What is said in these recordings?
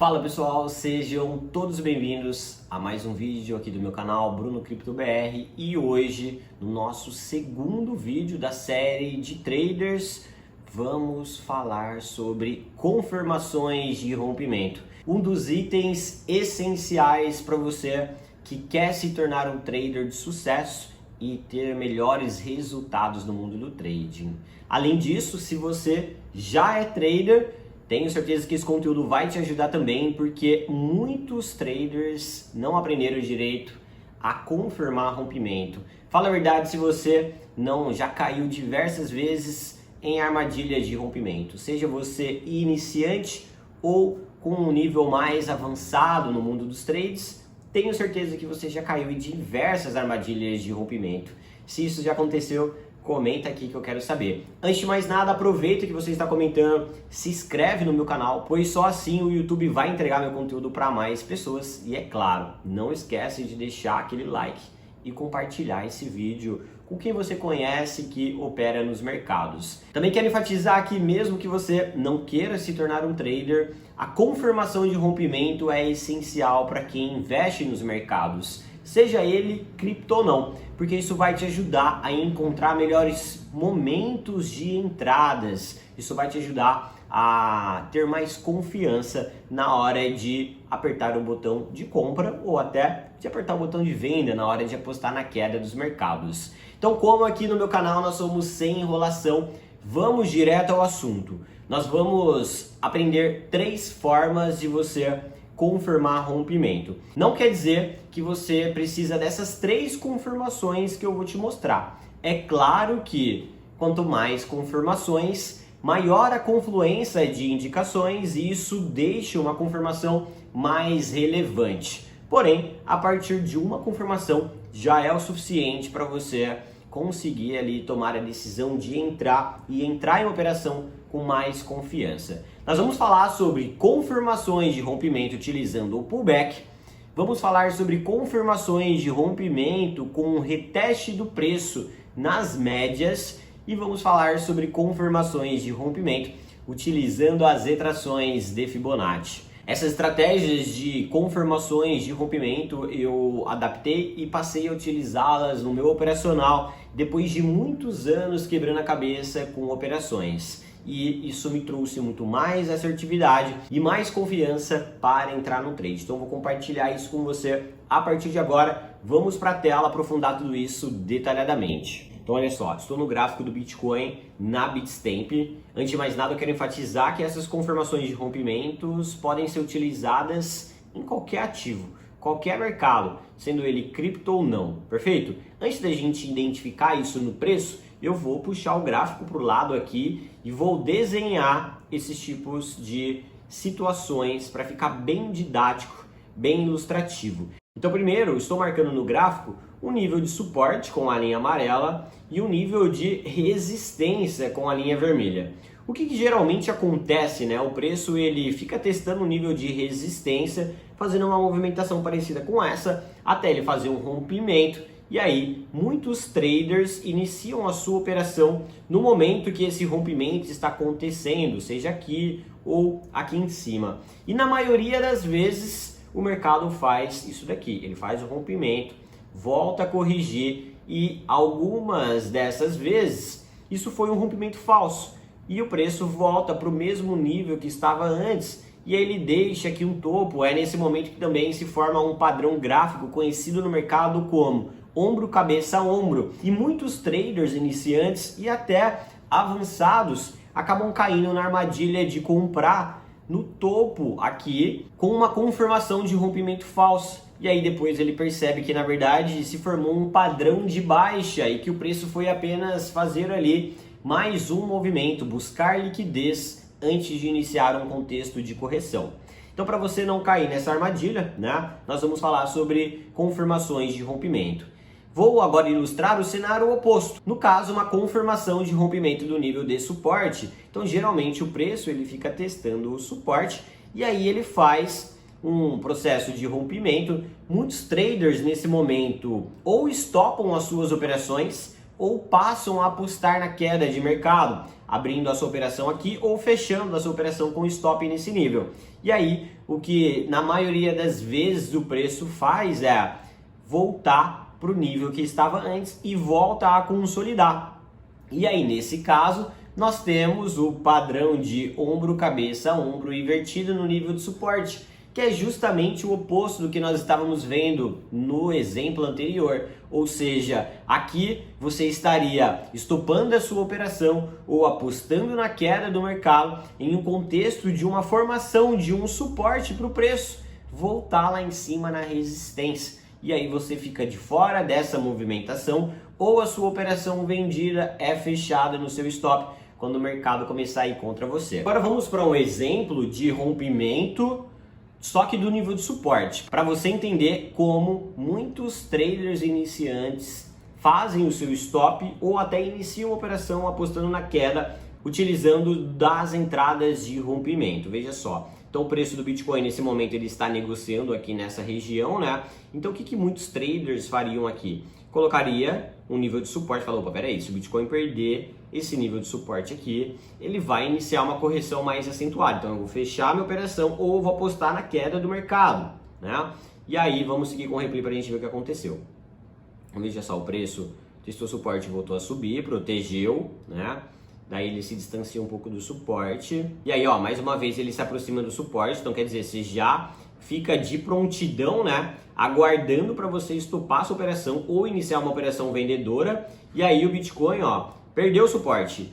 Fala pessoal, sejam todos bem-vindos a mais um vídeo aqui do meu canal Bruno Cripto BR e hoje, no nosso segundo vídeo da série de traders, vamos falar sobre confirmações de rompimento. Um dos itens essenciais para você que quer se tornar um trader de sucesso e ter melhores resultados no mundo do trading. Além disso, se você já é trader, tenho certeza que esse conteúdo vai te ajudar também, porque muitos traders não aprenderam direito a confirmar rompimento. Fala a verdade se você não já caiu diversas vezes em armadilha de rompimento, seja você iniciante ou com um nível mais avançado no mundo dos trades. Tenho certeza que você já caiu em diversas armadilhas de rompimento. Se isso já aconteceu, comenta aqui que eu quero saber. Antes de mais nada, aproveita que você está comentando, se inscreve no meu canal, pois só assim o YouTube vai entregar meu conteúdo para mais pessoas. E é claro, não esquece de deixar aquele like e compartilhar esse vídeo com quem você conhece que opera nos mercados. Também quero enfatizar que mesmo que você não queira se tornar um trader, a confirmação de rompimento é essencial para quem investe nos mercados, seja ele cripto ou não, porque isso vai te ajudar a encontrar melhores momentos de entradas, isso vai te ajudar a ter mais confiança na hora de apertar o botão de compra ou até de apertar o botão de venda na hora de apostar na queda dos mercados. Então, como aqui no meu canal nós somos sem enrolação, vamos direto ao assunto. Nós vamos aprender 3 formas de você confirmar rompimento. Não quer dizer que você precisa dessas 3 confirmações que eu vou te mostrar. É claro que quanto mais confirmações, maior a confluência de indicações e isso deixa uma confirmação mais relevante. Porém, a partir de uma confirmação já é o suficiente para você conseguir ali tomar a decisão de entrar em operação com mais confiança. Nós vamos falar sobre confirmações de rompimento utilizando o pullback. Vamos falar sobre confirmações de rompimento com reteste do preço nas médias e vamos falar sobre confirmações de rompimento utilizando as retrações de Fibonacci. Essas estratégias de confirmações de rompimento eu adaptei e passei a utilizá-las no meu operacional depois de muitos anos quebrando a cabeça com operações. E isso me trouxe muito mais assertividade e mais confiança para entrar no trade. Então vou compartilhar isso com você a partir de agora. Vamos para a tela aprofundar tudo isso detalhadamente. Então olha só, estou no gráfico do Bitcoin na Bitstamp. Antes de mais nada eu quero enfatizar que essas confirmações de rompimentos podem ser utilizadas em qualquer ativo, qualquer mercado, sendo ele cripto ou não, perfeito? Antes da gente identificar isso no preço, eu vou puxar o gráfico para o lado aqui e vou desenhar esses tipos de situações para ficar bem didático, bem ilustrativo. Então primeiro, estou marcando no gráfico um nível de suporte com a linha amarela e um nível de resistência com a linha vermelha. O que geralmente acontece, né? O preço ele fica testando um nível de resistência, fazendo uma movimentação parecida com essa, até ele fazer um rompimento. E aí, muitos traders iniciam a sua operação no momento que esse rompimento está acontecendo, seja aqui ou aqui em cima. E na maioria das vezes, o mercado faz isso daqui, ele faz o rompimento, volta a corrigir e algumas dessas vezes, isso foi um rompimento falso. E o preço volta para o mesmo nível que estava antes e aí ele deixa aqui um topo. É nesse momento que também se forma um padrão gráfico conhecido no mercado como ombro, cabeça, ombro. E muitos traders iniciantes e até avançados acabam caindo na armadilha de comprar no topo aqui com uma confirmação de rompimento falso. E aí depois ele percebe que na verdade se formou um padrão de baixa e que o preço foi apenas fazer ali mais um movimento, buscar liquidez antes de iniciar um contexto de correção. Então, para você não cair nessa armadilha, né, nós vamos falar sobre confirmações de rompimento. Vou agora ilustrar o cenário oposto. No caso, uma confirmação de rompimento do nível de suporte. Então, geralmente o preço ele fica testando o suporte e aí ele faz um processo de rompimento. Muitos traders nesse momento ou estopam as suas operações ou passam a apostar na queda de mercado, abrindo a sua operação aqui ou fechando a sua operação com stop nesse nível. E aí o que na maioria das vezes o preço faz é voltar para o nível que estava antes e volta a consolidar. E aí, nesse caso, nós temos o padrão de ombro, cabeça, ombro invertido no nível de suporte, que é justamente o oposto do que nós estávamos vendo no exemplo anterior. Ou seja, aqui você estaria estopando a sua operação ou apostando na queda do mercado em um contexto de uma formação de um suporte para o preço voltar lá em cima na resistência. E aí você fica de fora dessa movimentação ou a sua operação vendida é fechada no seu stop quando o mercado começar a ir contra você. Agora vamos para um exemplo de rompimento, só que do nível de suporte, para você entender como muitos traders iniciantes fazem o seu stop ou até iniciam a operação apostando na queda, utilizando das entradas de rompimento. Veja só. Então o preço do Bitcoin nesse momento ele está negociando aqui nessa região, né? Então o que muitos traders fariam aqui? Colocaria um nível de suporte, falou, opa, peraí, se o Bitcoin perder esse nível de suporte aqui, ele vai iniciar uma correção mais acentuada. Então eu vou fechar minha operação ou vou apostar na queda do mercado, né? E aí vamos seguir com o replay para a gente ver o que aconteceu. Veja só, o preço testou suporte, voltou a subir, protegeu, né? Daí ele se distancia um pouco do suporte. E aí, ó, mais uma vez ele se aproxima do suporte. Então, quer dizer, você já fica de prontidão, né? Aguardando para você estopar sua operação ou iniciar uma operação vendedora. E aí o Bitcoin, ó, perdeu o suporte.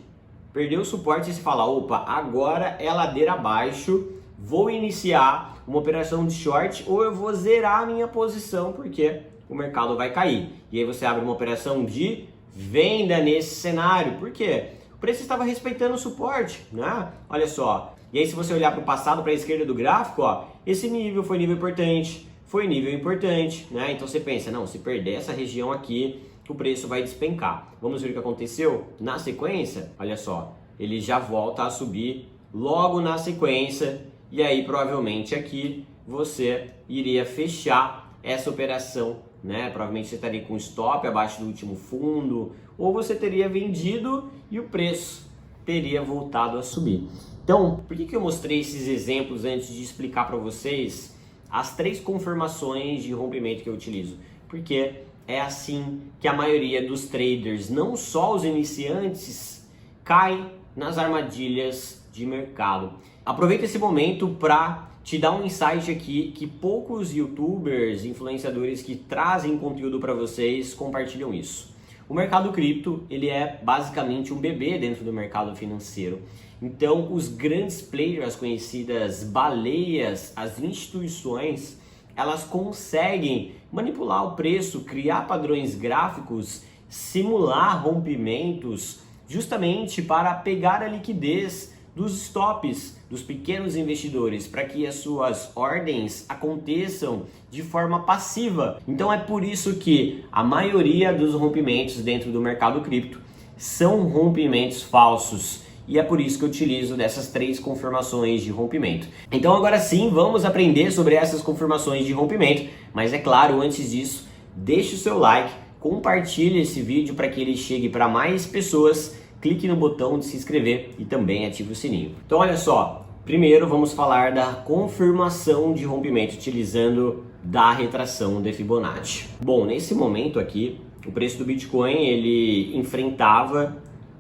Perdeu o suporte e você fala, opa, agora é ladeira abaixo. Vou iniciar uma operação de short ou eu vou zerar a minha posição porque o mercado vai cair. E aí você abre uma operação de venda nesse cenário. Por quê? O preço estava respeitando o suporte, né? Olha só. E aí se você olhar para o passado, para a esquerda do gráfico, ó, esse nível foi nível importante, foi nível importante, né? Então você pensa, não, se perder essa região aqui, o preço vai despencar. Vamos ver o que aconteceu? Na sequência, olha só, ele já volta a subir logo na sequência e aí provavelmente aqui você iria fechar essa operação, né? Provavelmente você estaria com stop abaixo do último fundo ou você teria vendido e o preço teria voltado a subir. Então, por que eu mostrei esses exemplos antes de explicar para vocês as 3 confirmações de rompimento que eu utilizo? Porque é assim que a maioria dos traders, não só os iniciantes, cai nas armadilhas de mercado. Aproveita esse momento para te dar um insight aqui que poucos youtubers, influenciadores que trazem conteúdo para vocês compartilham isso. O mercado cripto, ele é basicamente um bebê dentro do mercado financeiro. Então, os grandes players, as conhecidas baleias, as instituições, elas conseguem manipular o preço, criar padrões gráficos, simular rompimentos, justamente para pegar a liquidez dos stops dos pequenos investidores, para que as suas ordens aconteçam de forma passiva. Então é por isso que a maioria dos rompimentos dentro do mercado cripto são rompimentos falsos. E é por isso que eu utilizo dessas 3 confirmações de rompimento. Então agora sim, vamos aprender sobre essas confirmações de rompimento. Mas é claro, antes disso, deixe o seu like, compartilhe esse vídeo para que ele chegue para mais pessoas. Clique no botão de se inscrever e também ative o sininho. Então olha só, primeiro vamos falar da confirmação de rompimento utilizando da retração de Fibonacci. Bom, nesse momento aqui, o preço do Bitcoin ele enfrentava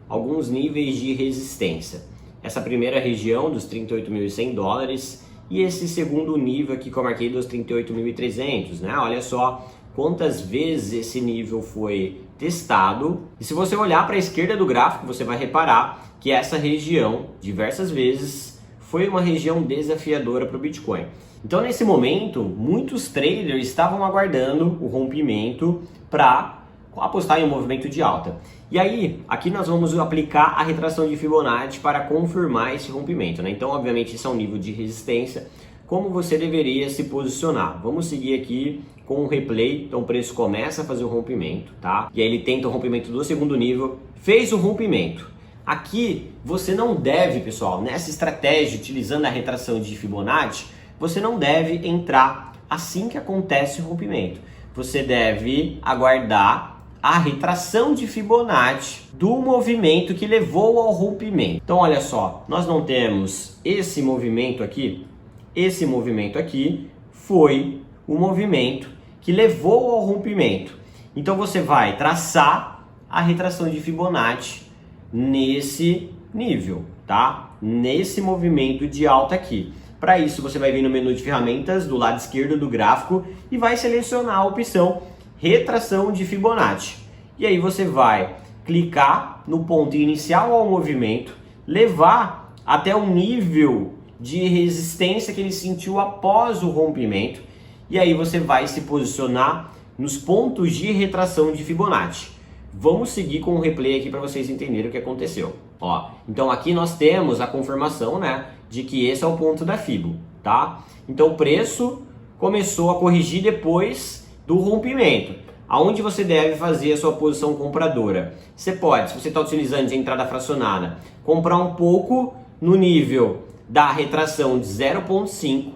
alguns níveis de resistência. Essa primeira região dos 38.100 dólares e esse segundo nível aqui que eu marquei dos 38.300, né? Olha só quantas vezes esse nível foi testado. E se você olhar para a esquerda do gráfico, você vai reparar que essa região, diversas vezes, foi uma região desafiadora para o Bitcoin. Então, nesse momento, muitos traders estavam aguardando o rompimento para apostar em um movimento de alta. E aí, aqui nós vamos aplicar a retração de Fibonacci para confirmar esse rompimento, né? Então, obviamente, isso é um nível de resistência. Como você deveria se posicionar? Vamos seguir aqui com o replay. Então o preço começa a fazer o rompimento, tá? E aí ele tenta o rompimento do segundo nível, fez o rompimento. Aqui você não deve, pessoal, nessa estratégia utilizando a retração de Fibonacci, você não deve entrar assim que acontece o rompimento. Você deve aguardar a retração de Fibonacci do movimento que levou ao rompimento. Então olha só, nós não temos esse movimento aqui. esse movimento aqui foi o movimento que levou ao rompimento. Então você vai traçar a retração de Fibonacci nesse nível, tá? Nesse movimento de alta aqui. Para isso você vai vir no menu de ferramentas do lado esquerdo do gráfico e vai selecionar a opção retração de Fibonacci. E aí você vai clicar no ponto inicial ao movimento, levar até o nível de resistência que ele sentiu após o rompimento, e aí você vai se posicionar nos pontos de retração de Fibonacci. Vamos seguir com o replay aqui para vocês entenderem o que aconteceu. Ó, então aqui nós temos a confirmação, né, de que esse é o ponto da Fibo, tá? Então o preço começou a corrigir depois do rompimento. Aonde você deve fazer a sua posição compradora? Você pode, se você está utilizando de entrada fracionada, comprar um pouco no nível da retração de 0,5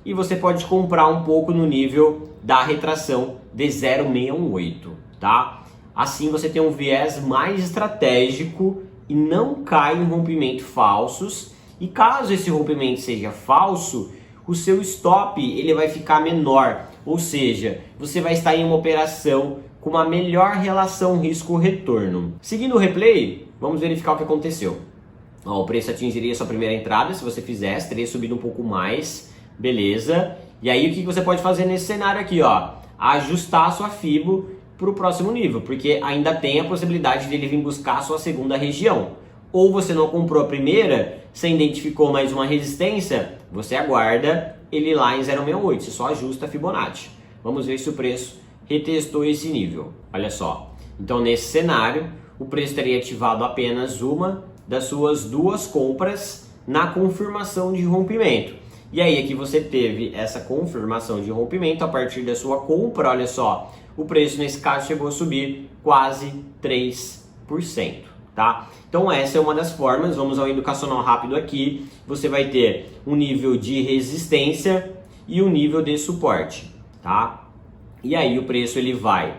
e você pode comprar um pouco no nível da retração de 0,618, tá? Assim você tem um viés mais estratégico e não cai em rompimentos falsos. E caso esse rompimento seja falso, o seu stop ele vai ficar menor, ou seja, você vai estar em uma operação com uma melhor relação risco-retorno. Seguindo o replay, vamos verificar o que aconteceu. Ó, o preço atingiria sua primeira entrada, se você fizesse, teria subido um pouco mais, beleza. E aí o que você pode fazer nesse cenário aqui, ó? Ajustar a sua Fibo para o próximo nível, porque ainda tem a possibilidade dele vir buscar a sua segunda região. Ou você não comprou a primeira, você identificou mais uma resistência, você aguarda ele lá em 0,68, você só ajusta a Fibonacci. Vamos ver se o preço retestou esse nível. Olha só, então nesse cenário, o preço teria ativado apenas uma das suas duas compras na confirmação de rompimento. E aí aqui você teve essa confirmação de rompimento a partir da sua compra, olha só, o preço nesse caso chegou a subir quase 3%. Tá? Então essa é uma das formas. Vamos ao educacional rápido aqui. Você vai ter um nível de resistência e um nível de suporte, tá? E aí o preço ele vai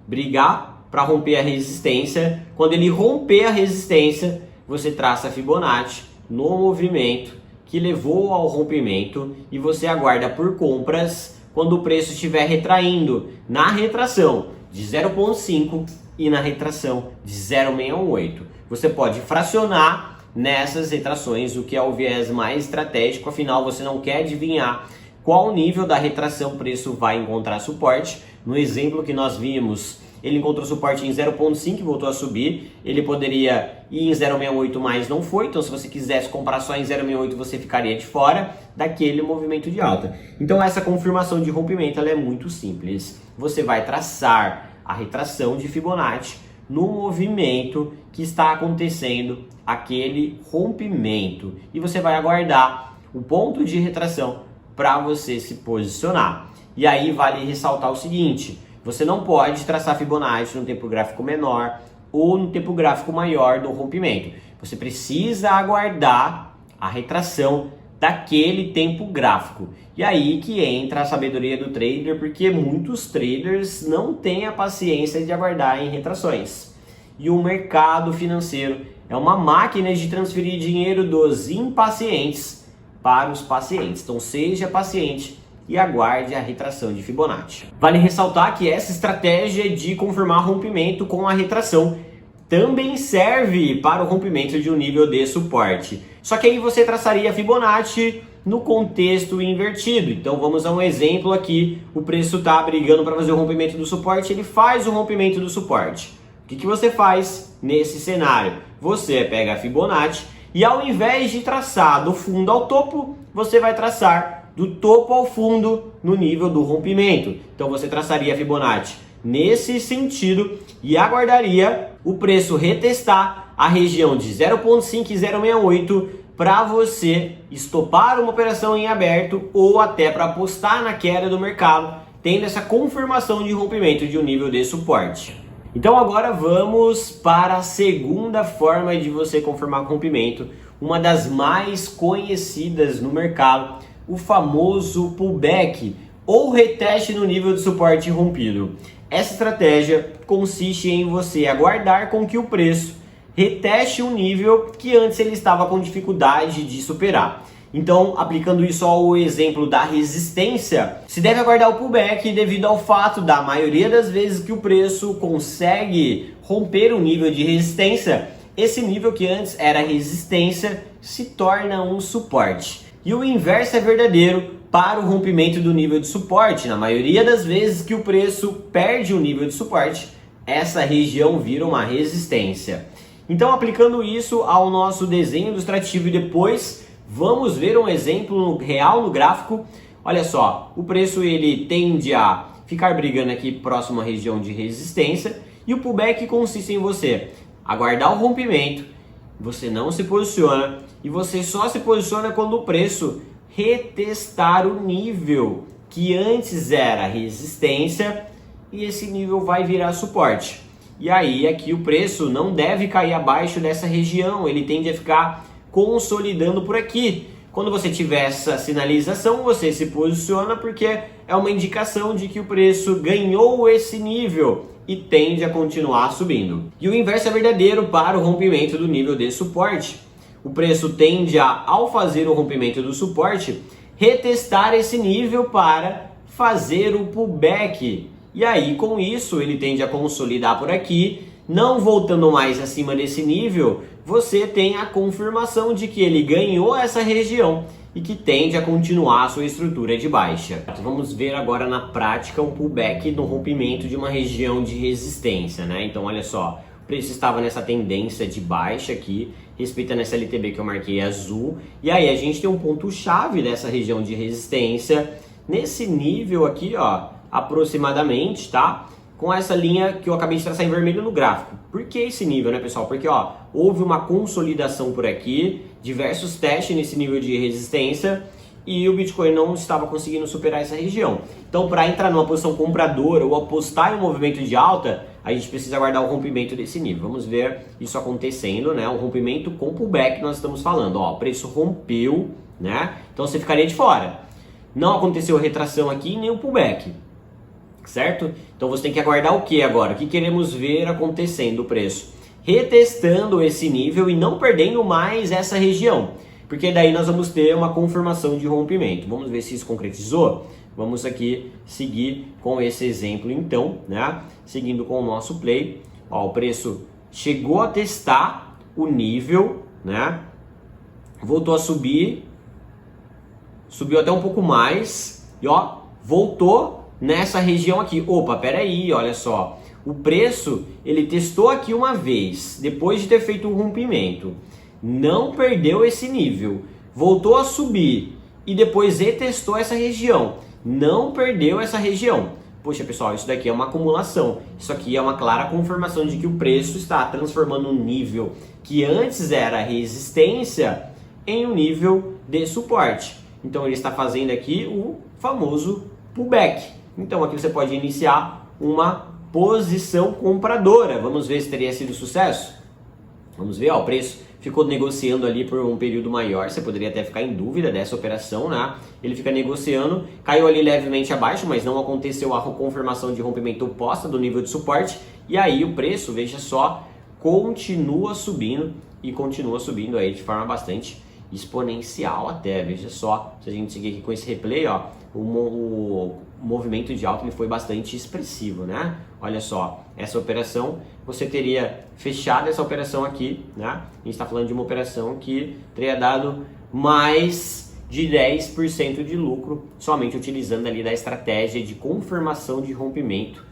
brigar para romper a resistência. Quando ele romper a resistência, você traça a Fibonacci no movimento que levou ao rompimento e você aguarda por compras quando o preço estiver retraindo na retração de 0,5 e na retração de 0,618. Você pode fracionar nessas retrações, o que é o viés mais estratégico, afinal você não quer adivinhar qual nível da retração o preço vai encontrar suporte. No exemplo que nós vimos, ele encontrou suporte em 0,5 e voltou a subir. Ele poderia ir em 0,68, mas não foi. Então se você quisesse comprar só em 0,68, você ficaria de fora daquele movimento de alta. Então essa confirmação de rompimento ela é muito simples. Você vai traçar a retração de Fibonacci no movimento que está acontecendo aquele rompimento. E você vai aguardar o ponto de retração para você se posicionar. E aí vale ressaltar o seguinte, você não pode traçar Fibonacci no tempo gráfico menor ou no tempo gráfico maior do rompimento. Você precisa aguardar a retração daquele tempo gráfico. E aí que entra a sabedoria do trader, porque muitos traders não têm a paciência de aguardar em retrações. E o mercado financeiro é uma máquina de transferir dinheiro dos impacientes para os pacientes. Então seja paciente e aguarde a retração de Fibonacci. Vale ressaltar que essa estratégia de confirmar rompimento com a retração também serve para o rompimento de um nível de suporte. Só que aí você traçaria Fibonacci no contexto invertido. Então vamos a um exemplo aqui. O preço está brigando para fazer o rompimento do suporte, ele faz o rompimento do suporte. O que você faz nesse cenário? Você pega a Fibonacci e ao invés de traçar do fundo ao topo, você vai traçar do topo ao fundo no nível do rompimento. Então você traçaria a Fibonacci nesse sentido e aguardaria o preço retestar a região de 0,5 e 0,68 para você estopar uma operação em aberto ou até para apostar na queda do mercado, tendo essa confirmação de rompimento de um nível de suporte. Então agora vamos para a segunda forma de você confirmar rompimento, uma das mais conhecidas no mercado, o famoso pullback ou reteste no nível de suporte rompido. Essa estratégia consiste em você aguardar com que o preço reteste um nível que antes ele estava com dificuldade de superar. Então, aplicando isso ao exemplo da resistência, se deve aguardar o pullback devido ao fato da maioria das vezes que o preço consegue romper o nível de resistência, esse nível que antes era resistência se torna um suporte. E o inverso é verdadeiro para o rompimento do nível de suporte. Na maioria das vezes que o preço perde o nível de suporte, essa região vira uma resistência. Então, aplicando isso ao nosso desenho ilustrativo e depois vamos ver um exemplo real no gráfico. Olha só, o preço ele tende a ficar brigando aqui próximo à região de resistência e o pullback consiste em você aguardar o rompimento, você não se posiciona e você só se posiciona quando o preço retestar o nível que antes era resistência e esse nível vai virar suporte. E aí aqui o preço não deve cair abaixo dessa região, ele tende a ficar consolidando por aqui. Quando você tiver essa sinalização, você se posiciona porque é uma indicação de que o preço ganhou esse nível e tende a continuar subindo. E o inverso é verdadeiro para o rompimento do nível de suporte. O preço tende a, ao fazer o rompimento do suporte, retestar esse nível para fazer o pullback. E aí, com isso, ele tende a consolidar por aqui, não voltando mais acima desse nível, você tem a confirmação de que ele ganhou essa região e que tende a continuar a sua estrutura de baixa. Vamos ver agora na prática um pullback no rompimento de uma região de resistência, né? Então, olha só, o preço estava nessa tendência de baixa aqui, respeitando essa LTB que eu marquei azul, e aí a gente tem um ponto-chave dessa região de resistência, nesse nível aqui, ó, aproximadamente, tá? Com essa linha que eu acabei de traçar em vermelho no gráfico. Por que esse nível, né, pessoal? Porque, ó, houve uma consolidação por aqui, diversos testes nesse nível de resistência e o Bitcoin não estava conseguindo superar essa região. Então, para entrar numa posição compradora ou apostar em um movimento de alta, a gente precisa aguardar o rompimento desse nível. Vamos ver isso acontecendo, né? O rompimento com pullback nós estamos falando. Ó, o preço rompeu, né? Então, você ficaria de fora. Não aconteceu retração aqui nem o pullback. Certo? Então você tem que aguardar o que agora? O que queremos ver acontecendo o preço? Retestando esse nível e não perdendo mais essa região. Porque daí nós vamos ter uma confirmação de rompimento. Vamos ver se isso concretizou? Vamos aqui seguir com esse exemplo então, né? Seguindo com o nosso play. Ó, o preço chegou a testar o nível, né? Voltou a subir. Subiu até um pouco mais. E ó, voltou nessa região aqui. Opa, peraí, olha só. O preço, ele testou aqui uma vez, depois de ter feito um rompimento. Não perdeu esse nível. Voltou a subir e depois retestou essa região. Não perdeu essa região. Poxa, pessoal, isso daqui é uma acumulação. Isso aqui é uma clara confirmação de que o preço está transformando um nível que antes era resistência em um nível de suporte. Então ele está fazendo aqui o famoso pullback. Então aqui você pode iniciar uma posição compradora. Vamos ver se teria sido sucesso? Vamos ver, ó, o preço ficou negociando ali por um período maior. Você poderia até ficar em dúvida dessa operação, né? Ele fica negociando, caiu ali levemente abaixo, mas não aconteceu a confirmação de rompimento oposta do nível de suporte. E aí o preço, veja só, continua subindo e continua subindo aí de forma bastante exponencial até. Veja só, se a gente seguir aqui com esse replay, ó, o movimento de alta ele foi bastante expressivo, né? Olha só, essa operação, você teria fechado essa operação aqui, né? A gente está falando de uma operação que teria dado mais de 10% de lucro, somente utilizando ali da estratégia de confirmação de rompimento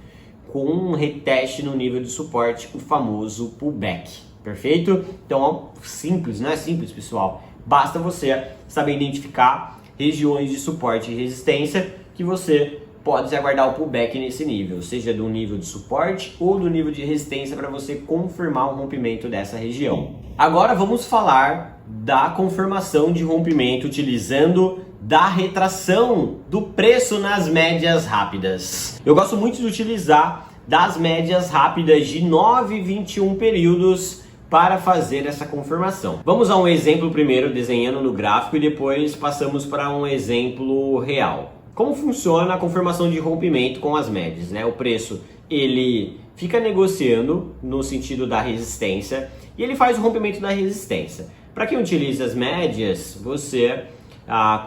com um reteste no nível de suporte, o famoso pullback. Perfeito? Então, ó, simples, não é simples, pessoal. Basta você saber identificar regiões de suporte e resistência que você pode aguardar o pullback nesse nível, seja do nível de suporte ou do nível de resistência para você confirmar o rompimento dessa região. Agora vamos falar da confirmação de rompimento utilizando da retração do preço nas médias rápidas. Eu gosto muito de utilizar das médias rápidas de 9 e 21 períodos para fazer essa confirmação. Vamos a um exemplo primeiro desenhando no gráfico e depois passamos para um exemplo real. Como funciona a confirmação de rompimento com as médias, né? O preço, ele fica negociando no sentido da resistência e ele faz o rompimento da resistência. Para quem utiliza as médias, você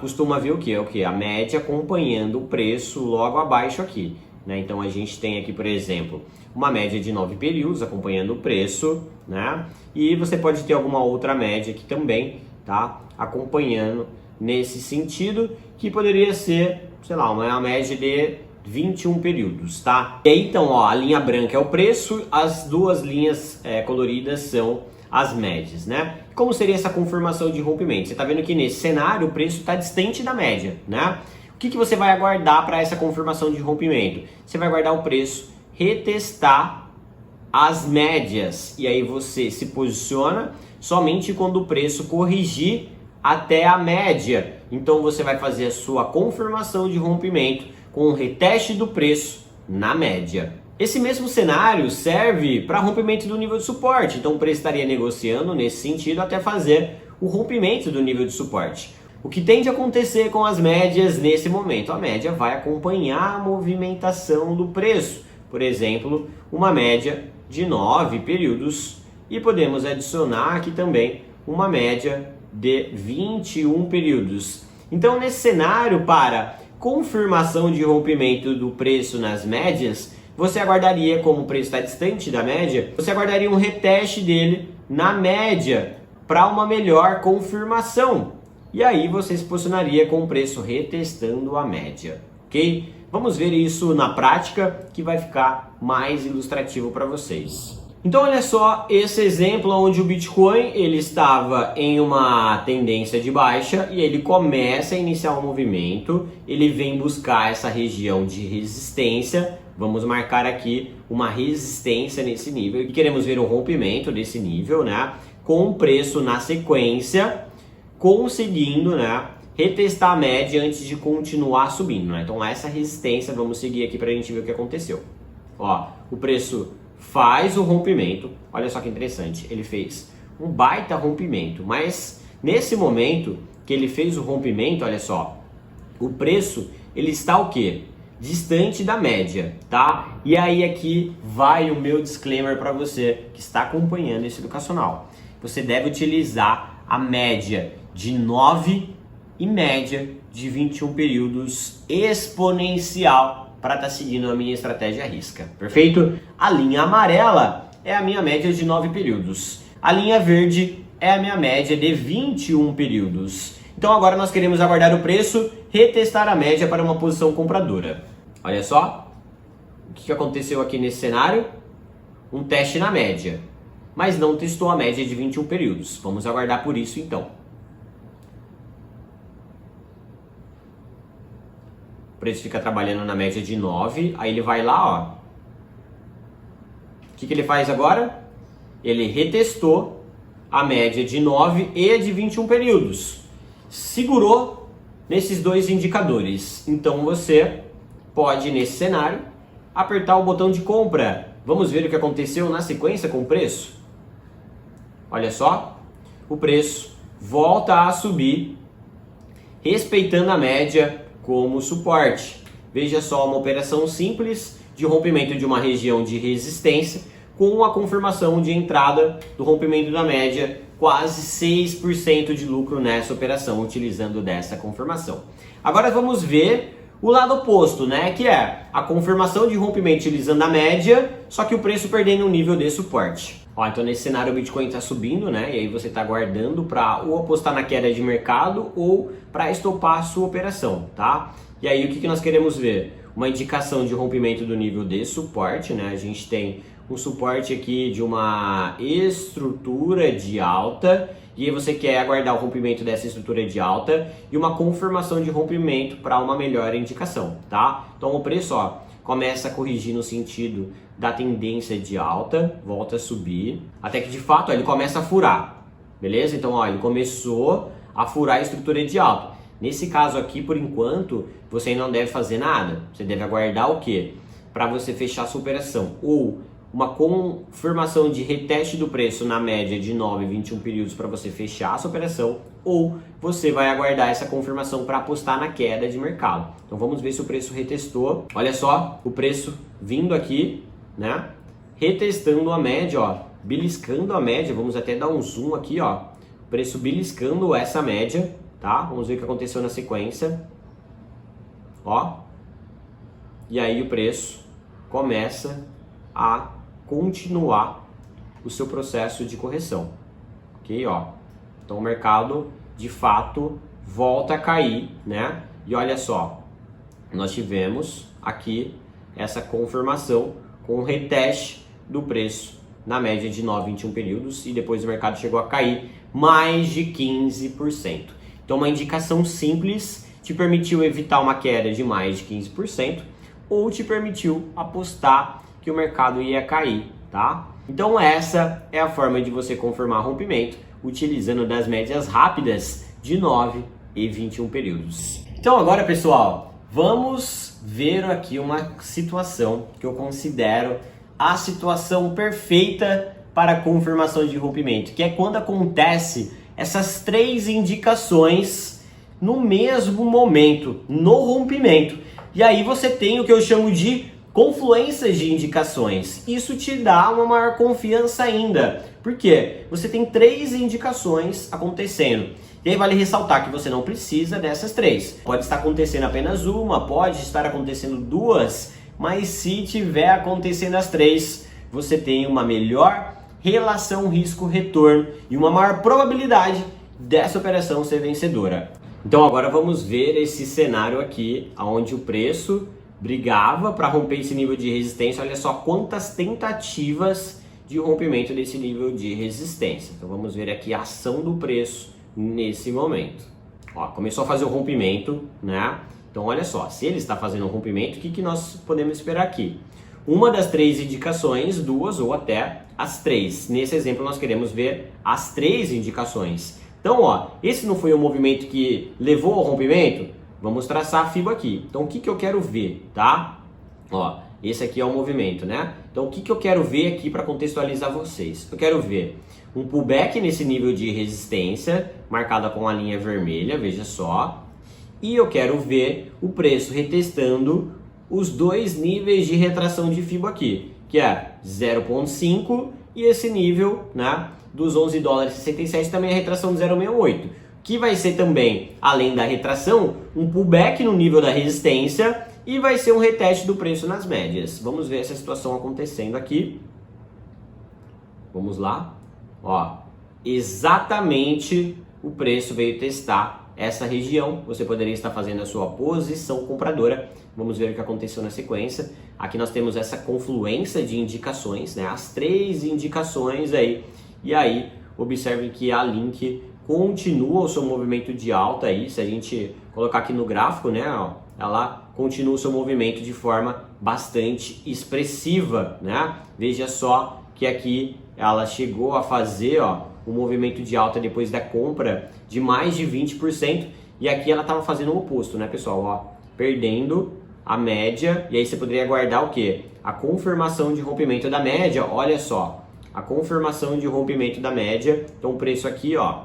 costuma ver o quê? A média acompanhando o preço logo abaixo aqui, né? Então a gente tem aqui, por exemplo, uma média de 9 períodos acompanhando o preço, né? E você pode ter alguma outra média aqui também, tá? Acompanhando nesse sentido, que poderia ser, sei lá, uma média de 21 períodos, tá? E aí, então, ó, a linha branca é o preço, as duas linhas coloridas são as médias, né? Como seria essa confirmação de rompimento? Você tá vendo que nesse cenário o preço está distante da média, né? O que você vai aguardar para essa confirmação de rompimento? Você vai aguardar o preço retestar as médias, e aí você se posiciona somente quando o preço corrigir até a média. Então você vai fazer a sua confirmação de rompimento com o reteste do preço na média. Esse mesmo cenário serve para rompimento do nível de suporte, então o preço estaria negociando nesse sentido até fazer o rompimento do nível de suporte. O que tende a acontecer com as médias nesse momento? A média vai acompanhar a movimentação do preço. Por exemplo, uma média de 9 períodos, e podemos adicionar aqui também uma média de 21 períodos. Então, nesse cenário, para confirmação de rompimento do preço nas médias, você aguardaria, como o preço está distante da média, você aguardaria um reteste dele na média para uma melhor confirmação. E aí você se posicionaria com o preço retestando a média, ok? Vamos ver isso na prática, que vai ficar mais ilustrativo para vocês. Então olha só esse exemplo onde o Bitcoin ele estava em uma tendência de baixa e ele começa a iniciar um movimento, ele vem buscar essa região de resistência, vamos marcar aqui uma resistência nesse nível e queremos ver o rompimento desse nível, né, com o preço na sequência, conseguindo, né, retestar a média antes de continuar subindo, né? Então essa resistência, vamos seguir aqui para a gente ver o que aconteceu. Ó, o preço faz o rompimento, olha só que interessante, ele fez um baita rompimento, mas nesse momento que ele fez o rompimento, olha só, o preço ele está o quê? Distante da média, tá? E aí aqui vai o meu disclaimer para você que está acompanhando esse educacional. Você deve utilizar a média de 9 e média de 21 períodos exponencial para estar seguindo a minha estratégia à risca, perfeito? A linha amarela é a minha média de 9 períodos. A linha verde é a minha média de 21 períodos. Então agora nós queremos aguardar o preço, retestar a média para uma posição compradora. Olha só, o que aconteceu aqui nesse cenário? Um teste na média, mas não testou a média de 21 períodos. Vamos aguardar por isso então. O preço fica trabalhando na média de 9, aí ele vai lá, ó. O que ele faz agora? Ele retestou a média de 9 e de 21 períodos. Segurou nesses dois indicadores. Então você pode, nesse cenário, apertar o botão de compra. Vamos ver o que aconteceu na sequência com o preço? Olha só, o preço volta a subir, respeitando a média como suporte. Veja só, uma operação simples de rompimento de uma região de resistência com a confirmação de entrada do rompimento da média, quase 6% de lucro nessa operação utilizando dessa confirmação. Agora vamos ver o lado oposto, né, que é a confirmação de rompimento utilizando a média, só que o preço perdendo um nível de suporte. Ó, então nesse cenário o Bitcoin está subindo, né, e aí você está aguardando para ou apostar na queda de mercado ou para estopar a sua operação, tá? E aí o que nós queremos ver? Uma indicação de rompimento do nível de suporte, né? A gente tem um suporte aqui de uma estrutura de alta e aí você quer aguardar o rompimento dessa estrutura de alta e uma confirmação de rompimento para uma melhor indicação, tá? Então o preço, ó, começa a corrigir no sentido da tendência de alta, volta a subir, até que de fato ó, ele começa a furar, beleza? Então ó, ele começou a furar a estrutura de alta. Nesse caso aqui, por enquanto, você não deve fazer nada. Você deve aguardar o quê? Para você fechar a sua operação. Ou uma confirmação de reteste do preço na média de 9 e 21 períodos para você fechar a sua operação. Ou você vai aguardar essa confirmação para apostar na queda de mercado. Então vamos ver se o preço retestou. Olha só, o preço vindo aqui, né? Retestando a média, ó. Beliscando a média. Vamos até dar um zoom aqui, ó. O preço beliscando essa média. tá? Vamos ver o que aconteceu na sequência. Ó. E aí o preço começa a continuar o seu processo de correção. Ok, ó. Então o mercado, de fato, volta a cair, né? E olha só, nós tivemos aqui essa confirmação com o reteste do preço na média de 9 21 períodos e depois o mercado chegou a cair mais de 15%. Então uma indicação simples te permitiu evitar uma queda de mais de 15% ou te permitiu apostar que o mercado ia cair, tá? Então essa é a forma de você confirmar rompimento utilizando das médias rápidas de 9 e 21 períodos. Então agora, pessoal, vamos ver aqui uma situação que eu considero a situação perfeita para a confirmação de rompimento, que é quando acontece essas três indicações no mesmo momento, no rompimento. E aí você tem o que eu chamo de confluências de indicações. Isso te dá uma maior confiança ainda. Por quê? Você tem três indicações acontecendo. E aí vale ressaltar que você não precisa dessas três. Pode estar acontecendo apenas uma, pode estar acontecendo duas, mas se tiver acontecendo as três, você tem uma melhor relação risco-retorno e uma maior probabilidade dessa operação ser vencedora. Então agora vamos ver esse cenário aqui, onde o preço brigava para romper esse nível de resistência. Olha só quantas tentativas de rompimento desse nível de resistência. Então vamos ver aqui a ação do preço nesse momento. Ó, começou a fazer o rompimento, né? Então olha só, se ele está fazendo um rompimento, o que nós podemos esperar aqui? Uma das três indicações, duas ou até as três. Nesse exemplo nós queremos ver as três indicações. Então, ó, esse não foi o movimento que levou ao rompimento? Vamos traçar a FIBA aqui. Então, o que eu quero ver, tá? Ó, esse aqui é o movimento, né? Então, o que eu quero ver aqui para contextualizar vocês? Eu quero ver um pullback nesse nível de resistência, marcada com a linha vermelha, veja só. E eu quero ver o preço retestando os dois níveis de retração de FIBA aqui, que é 0,5 e esse nível, né, dos 11 dólares e 67 também a retração de 0,68, que vai ser também, além da retração, um pullback no nível da resistência e vai ser um reteste do preço nas médias. Vamos ver essa situação acontecendo aqui. Vamos lá. Ó, exatamente o preço veio testar essa região. Você poderia estar fazendo a sua posição compradora. Vamos ver o que aconteceu na sequência. Aqui nós temos essa confluência de indicações, né? As três indicações aí. E aí, observe que a Link continua o seu movimento de alta aí. Se a gente colocar aqui no gráfico, né, ó, ela continua o seu movimento de forma bastante expressiva, né? Veja só que aqui ela chegou a fazer, ó, um movimento de alta depois da compra de mais de 20%, e aqui ela estava fazendo o oposto, né, pessoal? Ó, perdendo a média, e aí você poderia aguardar o quê? A confirmação de rompimento da média. Olha só, a confirmação de rompimento da média. Então o preço aqui, ó,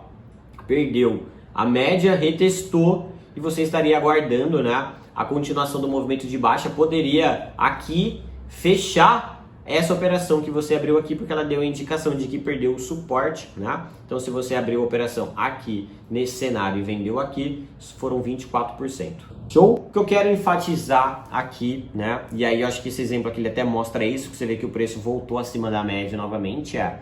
perdeu a média, retestou, e você estaria aguardando, né, a continuação do movimento de baixa. Poderia aqui fechar essa operação que você abriu aqui, porque ela deu a indicação de que perdeu o suporte, né? Então se você abriu a operação aqui nesse cenário e vendeu aqui, foram 24%. Show? O que eu quero enfatizar aqui, né? E aí eu acho que esse exemplo aqui ele até mostra isso, que você vê que o preço voltou acima da média novamente, é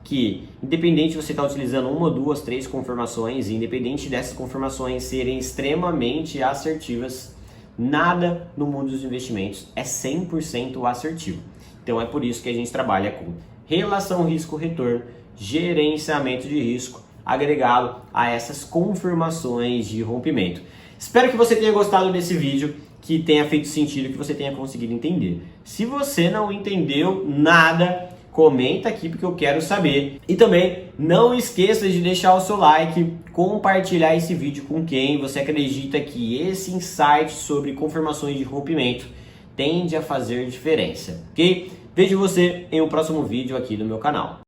que independente de você estar utilizando uma, duas, três confirmações, e independente dessas confirmações serem extremamente assertivas, nada no mundo dos investimentos é 100% assertivo. Então é por isso que a gente trabalha com relação risco-retorno, gerenciamento de risco, agregado a essas confirmações de rompimento. Espero que você tenha gostado desse vídeo, que tenha feito sentido, que você tenha conseguido entender. Se você não entendeu nada, comenta aqui porque eu quero saber. E também não esqueça de deixar o seu like, compartilhar esse vídeo com quem você acredita que esse insight sobre confirmações de rompimento tende a fazer diferença, ok? Vejo você em um próximo vídeo aqui do meu canal.